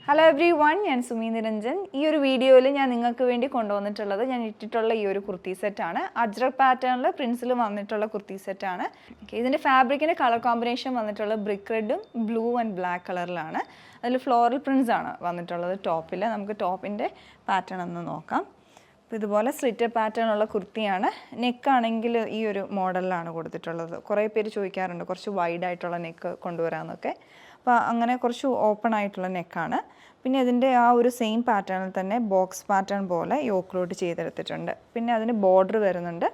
Hello every one, ഞാൻ സുമി നിരഞ്ജൻ. ഈ ഒരു വീഡിയോയിൽ ഞാൻ നിങ്ങൾക്ക് വേണ്ടി കൊണ്ടുവന്നിട്ടുള്ളത് ഞാൻ ഇട്ടിട്ടുള്ള ഈ ഒരു കുർത്തി സെറ്റാണ്. അജ്രക് പാറ്റേണിൽ പ്രിൻസിൽ വന്നിട്ടുള്ള കുർത്തി സെറ്റാണ്. ഇതിൻ്റെ ഫാബ്രിക്കിൻ്റെ കളർ കോമ്പിനേഷൻ വന്നിട്ടുള്ളത് ബ്രിക്ക് റെഡും ബ്ലൂ ആൻഡ് ബ്ലാക്ക് കളറിലാണ്. അതിൽ ഫ്ലോറൽ പ്രിൻസ് ആണ് വന്നിട്ടുള്ളത് ടോപ്പിൽ. നമുക്ക് ടോപ്പിൻ്റെ പാറ്റേൺ ഒന്ന് നോക്കാം. അപ്പോൾ ഇതുപോലെ സ്ലിറ്റർ പാറ്റേൺ ഉള്ള കുർത്തിയാണ്. നെക്കാണെങ്കിൽ ഈ ഒരു മോഡലിലാണ് കൊടുത്തിട്ടുള്ളത്. കുറേ പേര് ചോദിക്കാറുണ്ട് കുറച്ച് വൈഡായിട്ടുള്ള നെക്ക് കൊണ്ടുവരാമെന്നൊക്കെ. അപ്പോൾ അങ്ങനെ കുറച്ച് ഓപ്പൺ ആയിട്ടുള്ള നെക്കാണ്. പിന്നെ ഇതിൻ്റെ ആ ഒരു സെയിം പാറ്റേണിൽ തന്നെ ബോക്സ് പാറ്റേൺ പോലെ യോക്ക്ലോട്ട് ചെയ്തെടുത്തിട്ടുണ്ട്. പിന്നെ അതിന് ബോർഡർ വരുന്നുണ്ട്.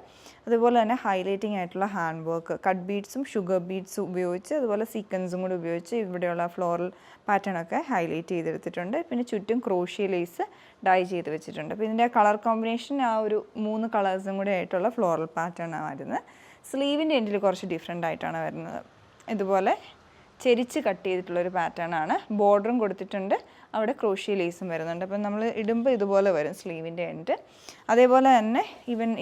അതുപോലെ തന്നെ ഹൈലൈറ്റിംഗ് ആയിട്ടുള്ള ഹാൻഡ് വർക്ക്, കട്ട് ബീഡ്സും ഷുഗർ ബീഡ്സും ഉപയോഗിച്ച് അതുപോലെ സീക്വൻസും കൂടി ഉപയോഗിച്ച് ഇവിടെയുള്ള ഫ്ലോറൽ പാറ്റേണൊക്കെ ഹൈലൈറ്റ് ചെയ്തെടുത്തിട്ടുണ്ട്. പിന്നെ ചുറ്റും ക്രോഷ്യ ലേസ് ഡൈ ചെയ്ത് വെച്ചിട്ടുണ്ട്. അപ്പോൾ ഇതിൻ്റെ കളർ കോമ്പിനേഷൻ ആ ഒരു 3 കളേഴ്സും കൂടി ആയിട്ടുള്ള ഫ്ലോറൽ പാറ്റേൺ ആണ് വരുന്നത്. സ്ലീവിൻ്റെ എൻഡിൽ കുറച്ച് ഡിഫറെൻ്റ് ആയിട്ടാണ് വരുന്നത്. ഇതുപോലെ ചെരിച്ച് കട്ട് ചെയ്തിട്ടുള്ളൊരു പാറ്റേൺ ആണ്. ബോർഡറും കൊടുത്തിട്ടുണ്ട്, അവിടെ ക്രോഷ്യ ലേസും വരുന്നുണ്ട്. അപ്പം നമ്മൾ ഇടുമ്പോൾ ഇതുപോലെ വരും സ്ലീവിൻ്റെ എൻഡ്. അതേപോലെ തന്നെ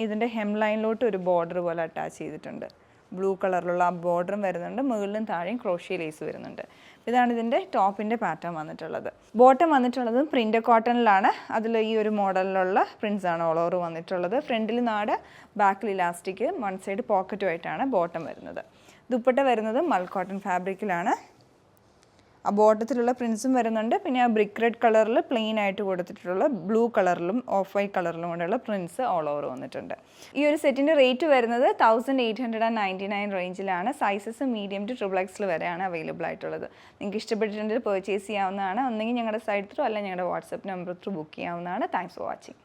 ഇതിൻ്റെ ഹെം ലൈനിലോട്ട് ഒരു ബോർഡർ പോലെ അറ്റാച്ച് ചെയ്തിട്ടുണ്ട്. ബ്ലൂ കളറിലുള്ള ആ ബോർഡറും വരുന്നുണ്ട്, മുകളിലും താഴെയും ക്രോഷ്യ ലേസ് വരുന്നുണ്ട്. ഇതാണ് ഇതിൻ്റെ ടോപ്പിൻ്റെ പാറ്റേൺ വന്നിട്ടുള്ളത്. ബോട്ടം വന്നിട്ടുള്ളത് പ്രിൻ്റ് കോട്ടണിലാണ്. അതിൽ ഈ ഒരു മോഡലിലുള്ള പ്രിൻസ് ആണ് ഓൾ ഓവർ വന്നിട്ടുള്ളത്. ഫ്രണ്ടിൽ നാട്, ബാക്കിൽ ഇലാസ്റ്റിക്, വൺ സൈഡ് പോക്കറ്റുമായിട്ടാണ് ബോട്ടം വരുന്നത്. ദുപ്പട്ട വരുന്നത് മൽ കോട്ടൺ ഫാബ്രിക്കിലാണ്. ആ ബോട്ടത്തിലുള്ള പ്രിൻസും വരുന്നുണ്ട്. പിന്നെ ആ ബ്രിക്ക് റെഡ് കളറിൽ പ്ലെയിൻ ആയിട്ട് കൊടുത്തിട്ടുള്ള ബ്ലൂ കളറിലും ഓഫ് വൈറ്റ് കളറിലും കൊണ്ടുള്ള പ്രിൻസ് ഓൾ ഓവർ വന്നിട്ടുണ്ട്. ഈ ഒരു സെറ്റിൻ്റെ റേറ്റ് വരുന്നത് 1899 റേഞ്ചിലാണ്. സൈസസ് മീഡിയം ടു XXL വരെയാണ് അവൈലബിൾ ആയിട്ടുള്ളത്. നിങ്ങൾക്ക് ഇഷ്ടപ്പെട്ടിട്ടുണ്ടെങ്കിൽ പർച്ചേസ് ചെയ്യാവുന്നതാണ്. ഒന്നെങ്കിൽ ഞങ്ങളുടെ സൈറ്റ് ത്രൂ അല്ലെങ്കിൽ ഞങ്ങളുടെ വാട്സപ്പ് നമ്പർ ത്രൂ ബുക്ക് ചെയ്യാവുന്നതാണ്. Thanks for watching.